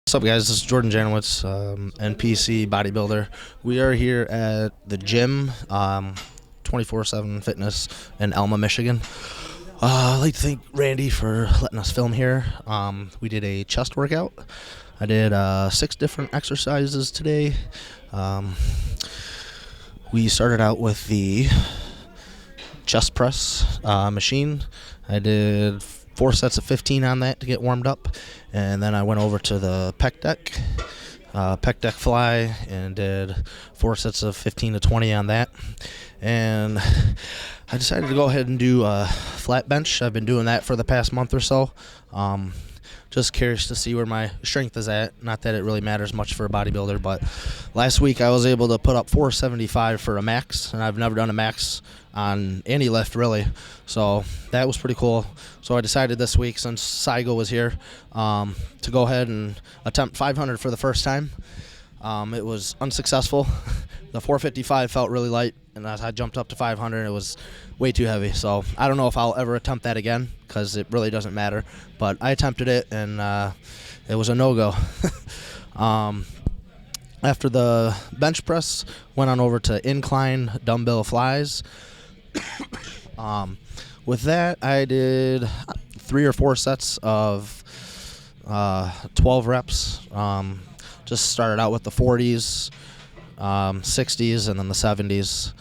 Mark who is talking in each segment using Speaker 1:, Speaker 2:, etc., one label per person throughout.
Speaker 1: What's up, guys? This is Jordan Janowitz, NPC Bodybuilder. We are here at the gym, 24/7 Fitness in Alma, Michigan. I'd like to thank Randy for letting us film here. We did a chest workout. I did 6 different exercises today. We started out with the chest press machine. I did 4 sets of 15 on that to get warmed up, and then I went over to the pec deck fly, and did 4 sets of 15 to 20 on that. And I decided to go ahead and do a flat bench. I've been doing that for the past month or so. Just curious to see where my strength is at. Not that it really matters much for a bodybuilder, but last week I was able to put up 475 for a max, and I've never done a max on any lift really, so that was pretty cool. So I decided this week, since Saigo was here, to go ahead and attempt 500 for the first time. It was unsuccessful. The 455 felt really light, and as I jumped up to 500, it was way too heavy. So I don't know if I'll ever attempt that again, because it really doesn't matter. But I attempted it, and it was a no-go. After the bench press, went on over to Incline Dumbbell Flies. With that, I did 3 or 4 sets of 12 reps. Just started out with the 40s, 60s, and then the 70s.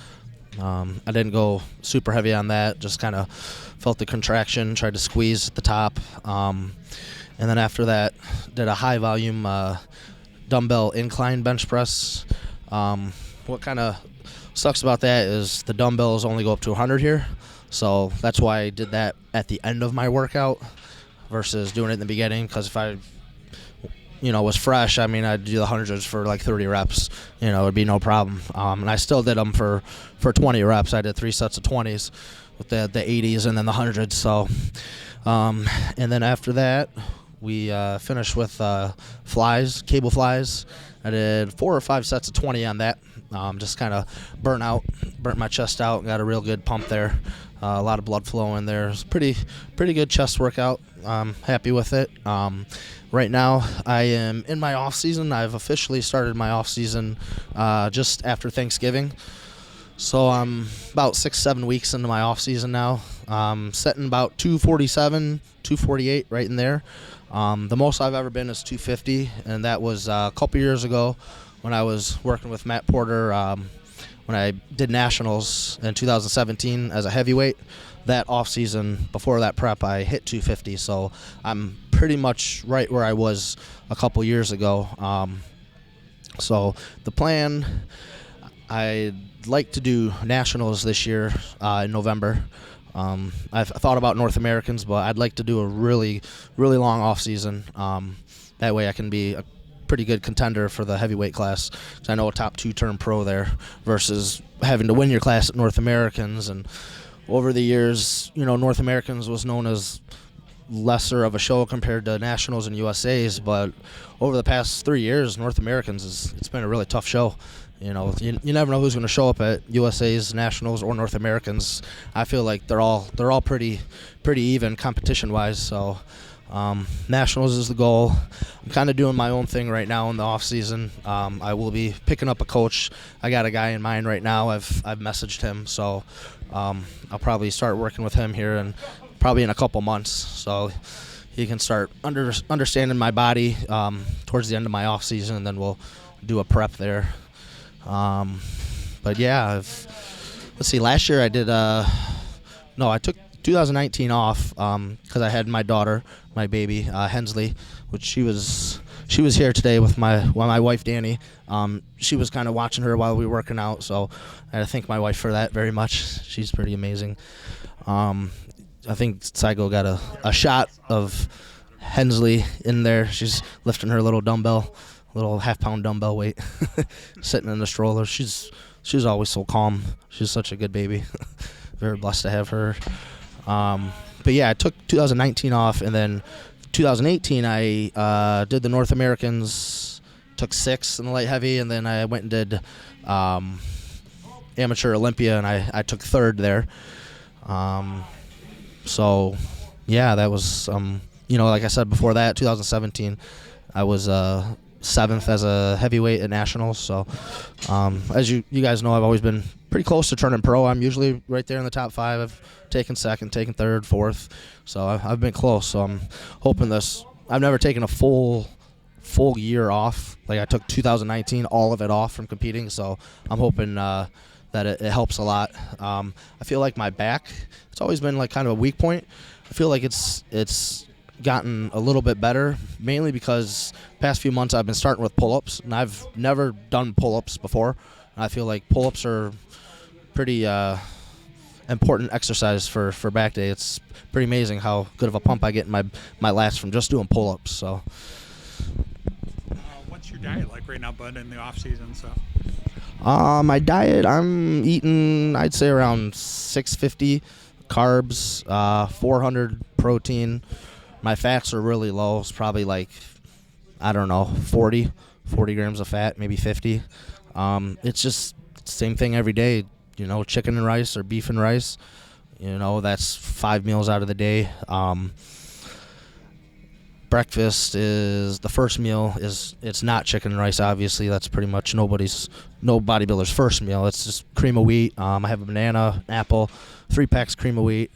Speaker 1: I didn't go super heavy on that, just kind of felt the contraction, tried to squeeze at the top. And then after that, did a high volume dumbbell incline bench press. What kind of sucks about that is the dumbbells only go up to 100 here, so that's why I did that at the end of my workout versus doing it in the beginning, because if I was fresh, I mean, I'd do the hundreds for like 30 reps, it'd be no problem. And I still did them for 20 reps. I did 3 sets of 20s with the 80s and then the hundreds. So and then after that, we finished with flies, cable flies. I did 4 or 5 sets of 20 on that. Just kind of burnt my chest out, got a real good pump there. A lot of blood flow in there. It's pretty good chest workout. Happy with it. Right now, I am in my off season. I've officially started my off season just after Thanksgiving. So I'm about 6-7 weeks into my off season now. Setting about 247, 248 right in there. The most I've ever been is 250, and that was a couple years ago when I was working with Matt Porter. When I did nationals in 2017 as a heavyweight, that off season before that prep, I hit 250. So I'm pretty much right where I was a couple years ago. So the plan, I'd like to do nationals this year in November. I've thought about North Americans, but I'd like to do a really long off season. That way I can be a pretty good contender for the heavyweight class, because I know a top 2-term pro there versus having to win your class at North Americans. And over the years, North Americans was known as lesser of a show compared to nationals and USA's, but over the past 3 years, North Americans it's been a really tough show. You never know who's going to show up at USA's, nationals, or North Americans. I feel like they're all pretty even competition wise. So nationals is the goal. I'm kind of doing my own thing right now in the off season. I will be picking up a coach. I got a guy in mind right now. I've messaged him, so I'll probably start working with him here and probably in a couple months, so he can start understanding my body towards the end of my off season, and then we'll do a prep there. But yeah, let's see. Last year I did. I took 2019 off because I had my daughter, my baby Hensley, which she was here today with my wife Danny. She was kind of watching her while we were working out, so I thank my wife for that very much. She's pretty amazing. I think Saigo got a shot of Hensley in there. She's lifting her little half-pound dumbbell weight, sitting in the stroller. She's always so calm. She's such a good baby. Very blessed to have her. But yeah, I took 2019 off, and then 2018 I did the North Americans, took 6 in the light heavy, and then I went and did Amateur Olympia, and I took 3rd there. So yeah, that was like I said before that, 2017. I was 7th as a heavyweight at nationals. So as you guys know, I've always been pretty close to turning pro. I'm usually right there in the top 5. I've taken 2nd, taken 3rd, 4th. So I've been close. So I'm hoping this. I've never taken a full year off. Like, I took 2019, all of it off from competing. So I'm hoping that it helps a lot. I feel like my back, it's always been like kind of a weak point. I feel like it's gotten a little bit better, mainly because past few months I've been starting with pull-ups, and I've never done pull-ups before. I feel like pull-ups are pretty important exercise for back day. It's pretty amazing how good of a pump I get in my lats from just doing pull-ups. So
Speaker 2: what's your diet like right now, bud, in the off season stuff?
Speaker 1: My diet, I'm eating, I'd say, around 650 carbs, 400 protein. My fats are really low. It's probably like, I don't know, 40 grams of fat, maybe 50. It's just same thing every day, chicken and rice or beef and rice. That's 5 meals out of the day. Breakfast is the first meal. It's not chicken and rice, obviously. That's pretty much no bodybuilder's first meal. It's just cream of wheat. I have a banana, apple, 3 packs cream of wheat,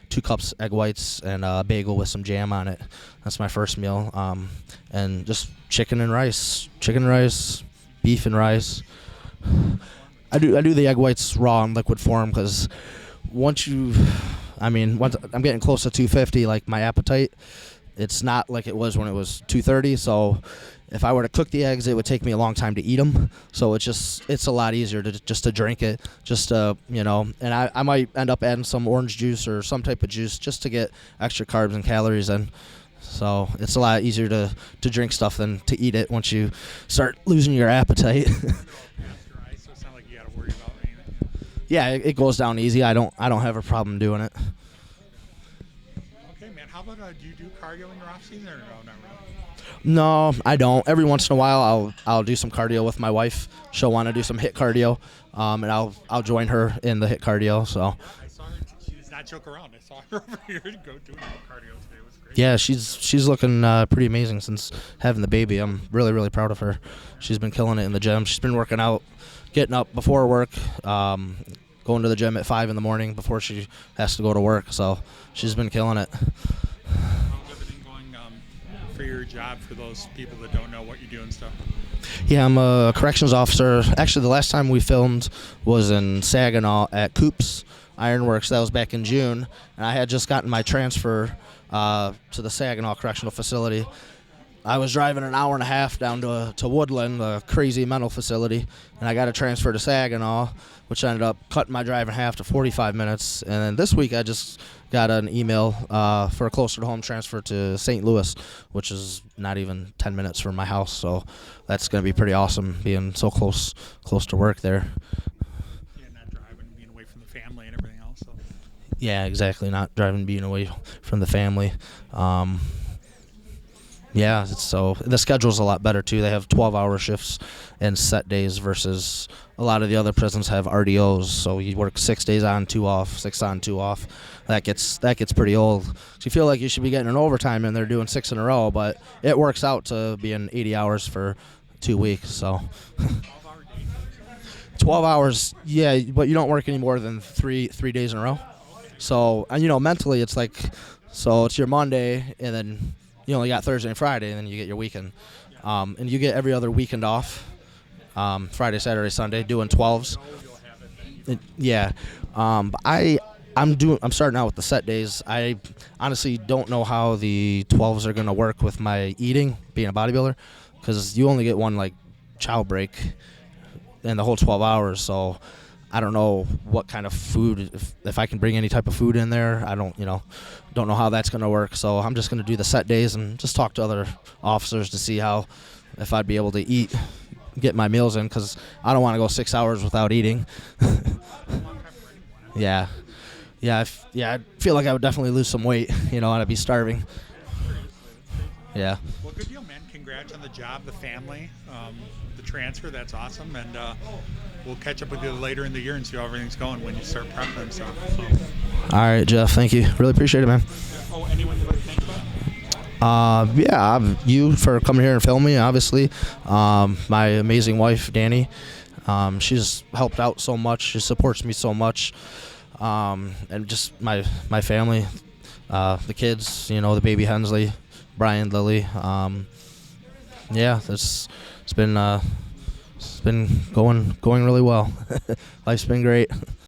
Speaker 1: 2 cups egg whites, and a bagel with some jam on it. That's my first meal. And just chicken and rice, beef and rice. I do the egg whites raw in liquid form, because once I'm getting close to 250, like, my appetite, it's not like it was when it was 230. So if I were to cook the eggs, it would take me a long time to eat them. So it's a lot easier to drink it, and I might end up adding some orange juice or some type of juice just to get extra carbs and calories in. So it's a lot easier to drink stuff than to eat it once you start losing your appetite.
Speaker 2: So it's not like you got to worry about anything.
Speaker 1: Yeah, it goes down easy. I don't have a problem doing it.
Speaker 2: Okay, man. How about do you do cardio in your off season, or no, not really?
Speaker 1: No, I don't. Every once in a while, I'll do some cardio with my wife. She'll want to do some HIIT cardio, and I'll join her in the HIIT cardio. So
Speaker 2: I saw her. She does not joke around. I saw her over here go doing cardio today. It was great.
Speaker 1: Yeah, she's looking pretty amazing since having the baby. I'm really, really proud of her. She's been killing it in the gym. She's been working out, getting up before work, going to the gym at 5 in the morning before she has to go to work. So she's been killing it.
Speaker 2: How's everything going for your job, for those people that don't know what you do and stuff?
Speaker 1: Yeah, I'm a corrections officer. Actually, the last time we filmed was in Saginaw at Coops Ironworks. That was back in June, and I had just gotten my transfer to the Saginaw Correctional Facility. I was driving an hour and a half down to Woodland, the crazy mental facility, and I got a transfer to Saginaw, which ended up cutting my drive in half to 45 minutes. And then this week I just got an email for a closer to home transfer to St. Louis, which is not even 10 minutes from my house. So that's going to be pretty awesome, being so close to work there.
Speaker 2: Yeah, not driving, being away from the family and everything else. So.
Speaker 1: Yeah, exactly. Not driving, being away from the family. Yeah, so the schedule's a lot better too. They have 12-hour shifts and set days versus a lot of the other prisons have RDOs. So you work 6 days on, 2 off, 6 on, 2 off. That gets pretty old. So you feel like you should be getting an overtime and they're doing 6 in a row, but it works out to being 80 hours for 2 weeks. So 12 hours, yeah, but you don't work any more than three days in a row. So, and mentally it's like, so it's your Monday and then you only got Thursday and Friday, and then you get your weekend. And you get every other weekend off, Friday, Saturday, Sunday, doing 12s. Yeah. But I'm starting out with the set days. I honestly don't know how the 12s are going to work with my eating, being a bodybuilder, because you only get one, like, chow break in the whole 12 hours, so I don't know what kind of food, if I can bring any type of food in there. I don't know how that's going to work. So I'm just going to do the set days and just talk to other officers to see if I'd be able to eat, get my meals in, because I don't want to go 6 hours without eating. Yeah. I feel like I would definitely lose some weight, and I'd be starving. Yeah.
Speaker 2: Well, good deal, man. Congrats on the job, the family, the transfer. That's awesome. And we'll catch up with you later in the year and see how everything's going when you start prepping and stuff. So.
Speaker 1: All right, Jeff. Thank you. Really appreciate it, man.
Speaker 2: Oh, anyone you'd like to thank about?
Speaker 1: You for coming here and filming me, obviously. My amazing wife, Danny. She's helped out so much. She supports me so much. And just my family, the kids, the baby Hensley, Brian, Lily. It's been going really well. Life's been great.